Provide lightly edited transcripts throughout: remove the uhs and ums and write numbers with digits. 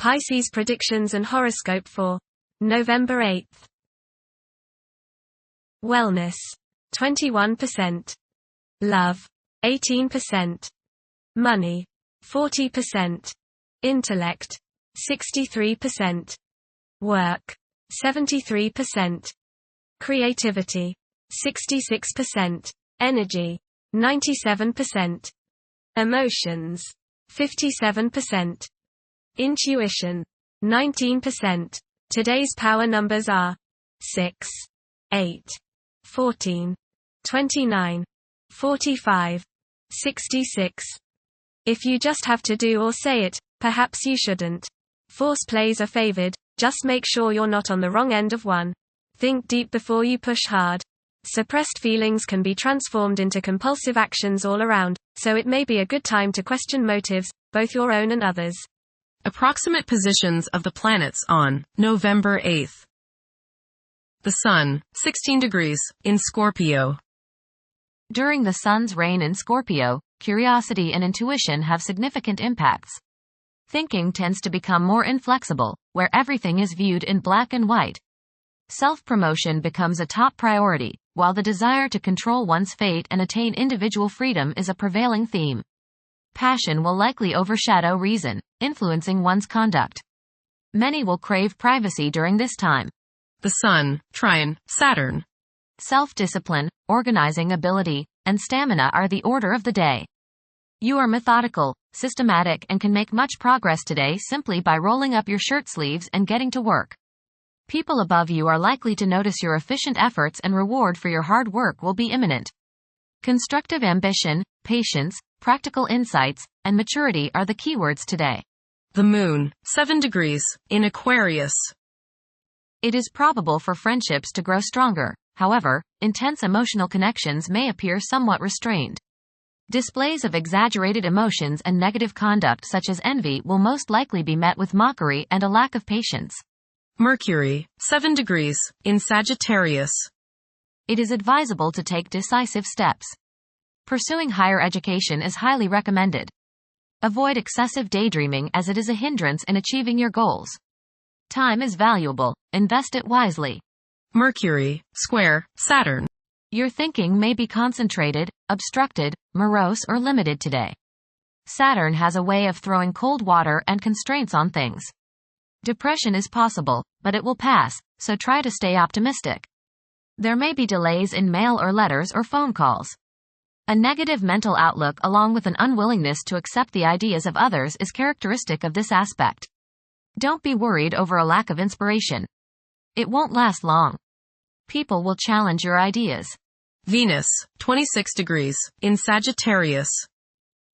Pisces predictions and horoscope for November 8th. Wellness, 21%. Love, 18%. Money, 40%. Intellect, 63%. Work, 73%. Creativity, 66%. Energy, 97%. Emotions, 57%. Intuition, 19%. Today's power numbers are 6, 8, 14, 29, 45, 66. If you just have to do or say it, perhaps you shouldn't. Force plays are favored, just make sure you're not on the wrong end of one. Think deep before you push hard. Suppressed feelings can be transformed into compulsive actions all around, so it may be a good time to question motives, both your own and others. Approximate positions of the planets on November 8th. The Sun, 16 degrees, in Scorpio. During the Sun's reign in Scorpio, curiosity and intuition have significant impacts. Thinking tends to become more inflexible, where everything is viewed in black and white. Self-promotion becomes a top priority, while the desire to control one's fate and attain individual freedom is a prevailing theme. Passion will likely overshadow reason, influencing one's conduct. Many will crave privacy during this time. The Sun, trine, Saturn. Self-discipline, organizing ability, and stamina are the order of the day. You are methodical, systematic, and can make much progress today simply by rolling up your shirt sleeves and getting to work. People above you are likely to notice your efficient efforts, and reward for your hard work will be imminent. Constructive ambition, patience, practical insights, and maturity are the keywords today. The Moon, 7 degrees, in Aquarius. It is probable for friendships to grow stronger, however, intense emotional connections may appear somewhat restrained. Displays of exaggerated emotions and negative conduct such as envy will most likely be met with mockery and a lack of patience. Mercury, 7 degrees, in Sagittarius. It is advisable to take decisive steps. Pursuing higher education is highly recommended. Avoid excessive daydreaming as it is a hindrance in achieving your goals. Time is valuable, invest it wisely. Mercury, square, Saturn. Your thinking may be concentrated, obstructed, morose, or limited today. Saturn has a way of throwing cold water and constraints on things. Depression is possible, but it will pass, so try to stay optimistic. There may be delays in mail or letters or phone calls. A negative mental outlook along with an unwillingness to accept the ideas of others is characteristic of this aspect. Don't be worried over a lack of inspiration. It won't last long. People will challenge your ideas. Venus, 26 degrees, in Sagittarius.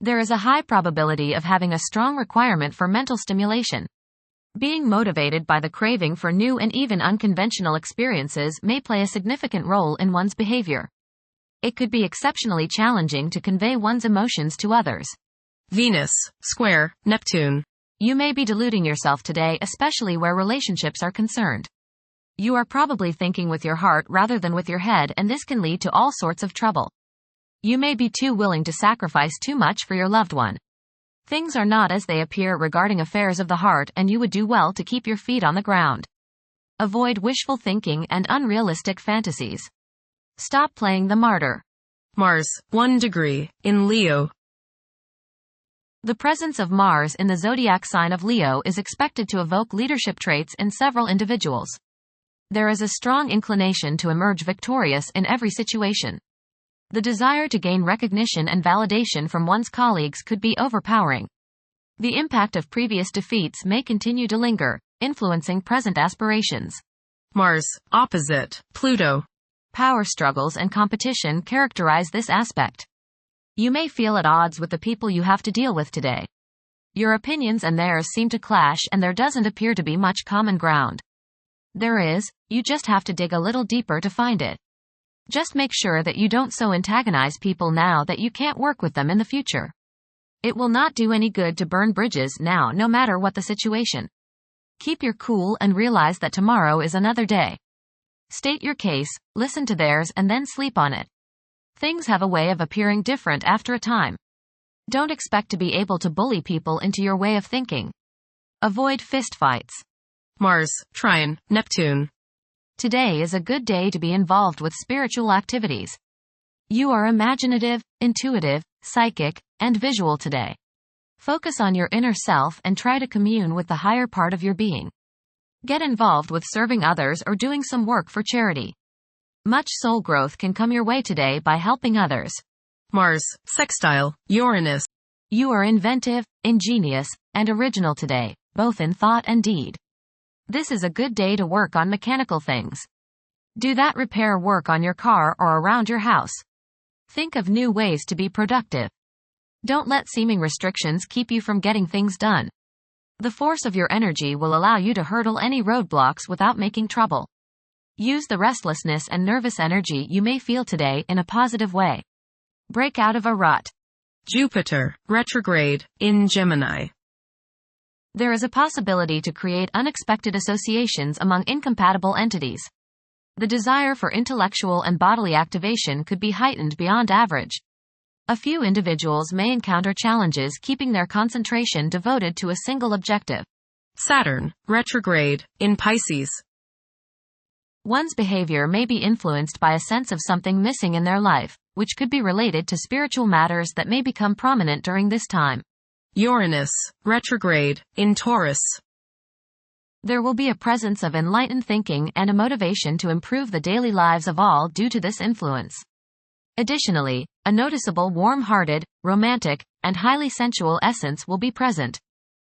There is a high probability of having a strong requirement for mental stimulation. Being motivated by the craving for new and even unconventional experiences may play a significant role in one's behavior. It could be exceptionally challenging to convey one's emotions to others. Venus, square, Neptune. You may be deluding yourself today, especially where relationships are concerned. You are probably thinking with your heart rather than with your head, and this can lead to all sorts of trouble. You may be too willing to sacrifice too much for your loved one. Things are not as they appear regarding affairs of the heart, and you would do well to keep your feet on the ground. Avoid wishful thinking and unrealistic fantasies. Stop playing the martyr. Mars, 1 degree, in Leo. The presence of Mars in the zodiac sign of Leo is expected to evoke leadership traits in several individuals. There is a strong inclination to emerge victorious in every situation. The desire to gain recognition and validation from one's colleagues could be overpowering. The impact of previous defeats may continue to linger, influencing present aspirations. Mars, opposite, Pluto. Power struggles and competition characterize this aspect. You may feel at odds with the people you have to deal with today. Your opinions and theirs seem to clash, and there doesn't appear to be much common ground. There is, you just have to dig a little deeper to find it. Just make sure that you don't so antagonize people now that you can't work with them in the future. It will not do any good to burn bridges now, no matter what the situation. Keep your cool and realize that tomorrow is another day. State your case, listen to theirs, and then sleep on it. Things have a way of appearing different after a time. Don't expect to be able to bully people into your way of thinking. Avoid fistfights. Mars, trine, Neptune. Today is a good day to be involved with spiritual activities. You are imaginative, intuitive, psychic, and visual today. Focus on your inner self and try to commune with the higher part of your being. Get involved with serving others or doing some work for charity. Much soul growth can come your way today by helping others. Mars, sextile, Uranus. You are inventive, ingenious, and original today, both in thought and deed. This is a good day to work on mechanical things. Do that repair work on your car or around your house. Think of new ways to be productive. Don't let seeming restrictions keep you from getting things done. The force of your energy will allow you to hurdle any roadblocks without making trouble. Use the restlessness and nervous energy you may feel today in a positive way. Break out of a rut. Jupiter, retrograde, in Gemini. There is a possibility to create unexpected associations among incompatible entities. The desire for intellectual and bodily activation could be heightened beyond average. A few individuals may encounter challenges keeping their concentration devoted to a single objective. Saturn, retrograde, in Pisces. One's behavior may be influenced by a sense of something missing in their life, which could be related to spiritual matters that may become prominent during this time. Uranus, retrograde, in Taurus. There will be a presence of enlightened thinking and a motivation to improve the daily lives of all due to this influence. Additionally, a noticeable warm-hearted, romantic, and highly sensual essence will be present.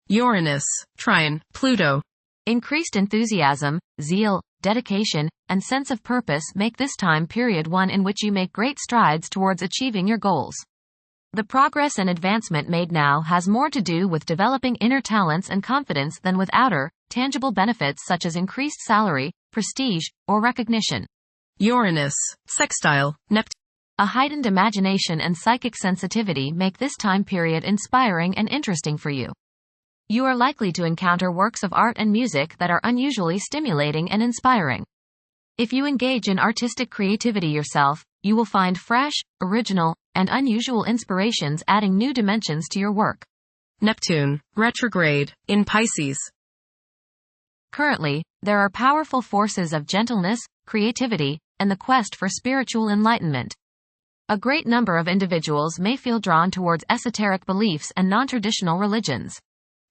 Uranus, trine, Pluto. Increased enthusiasm, zeal, dedication, and sense of purpose make this time period one in which you make great strides towards achieving your goals. The progress and advancement made now has more to do with developing inner talents and confidence than with outer, tangible benefits such as increased salary, prestige, or recognition. Uranus, sextile, Neptune. A heightened imagination and psychic sensitivity make this time period inspiring and interesting for you. You are likely to encounter works of art and music that are unusually stimulating and inspiring. If you engage in artistic creativity yourself, you will find fresh, original, and unusual inspirations adding new dimensions to your work. Neptune, retrograde, in Pisces. Currently, there are powerful forces of gentleness, creativity, and the quest for spiritual enlightenment. A great number of individuals may feel drawn towards esoteric beliefs and non-traditional religions.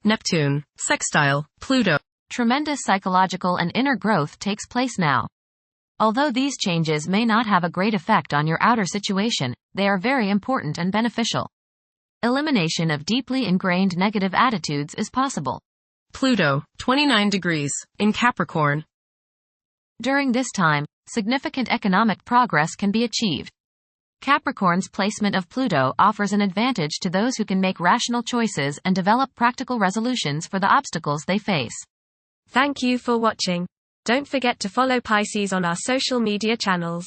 Neptune, sextile, Pluto. Tremendous psychological and inner growth takes place now. Although these changes may not have a great effect on your outer situation, they are very important and beneficial. Elimination of deeply ingrained negative attitudes is possible. Pluto, 29 degrees, in Capricorn. During this time, significant economic progress can be achieved. Capricorn's placement of Pluto offers an advantage to those who can make rational choices and develop practical resolutions for the obstacles they face. Thank you for watching. Don't forget to follow Pisces on our social media channels.